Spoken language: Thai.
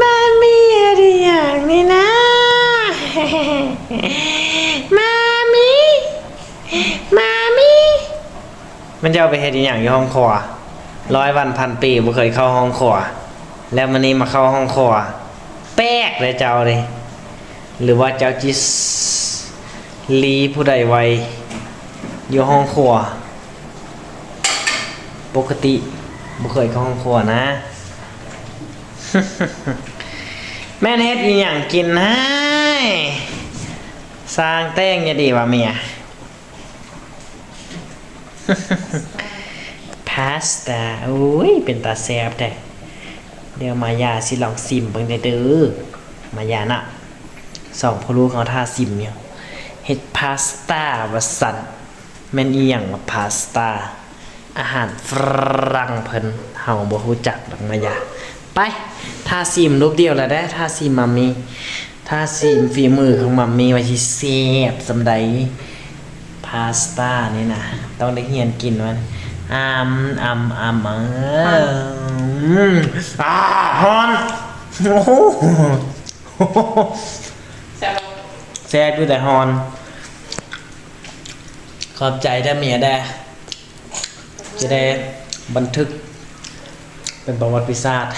มามีอะไรอย่างนี้นะมามีมามีมันจะเอาไปเฮ็ดอย่างอยู่ห้องครัว100 วันพันปีบ่เคยเข้าห้องครัวแล้วมื้อนี้มาเข้าห้องครัวแป๊กเลยเจ้าเลยหรือว่าเจ้าจิลีผู้ใดไว้อยู่ห้องครัวปกติบ่เคยเข้าห้องครัวนะ แม่เฮ็ดอีหยังกินให้สร้างแต้งอย่าดีว่าเมีย พาสต้าโอ้ยเป็นตาแซ่บแท้เดี๋ยวมายาสิลองซิมเบิ่งเด้อมายาน่ะสองพ่อลูกเขาท่าซิมอยู่เฮ็ดพาสต้าว่าซั่นแม่นอีหยังว่าพาสต้าอาหารฝรั่งเพิ่นเฮาบ่รู้จักดอกมายาไปท่าซิมรูปเดียวแล้วได้ท่าซิมมัมมี่ท่าซิมฝีมือของมัมมี่ว่าสิแซ่บซำใดพาสต้านี่นะต้องได้เรียนกินมันฮอนโอ้โหแซ่บอยู่แต่ฮอนขอบใจถ้าเมียได้จะได้บันทึกเป็นประวัติศาสตร์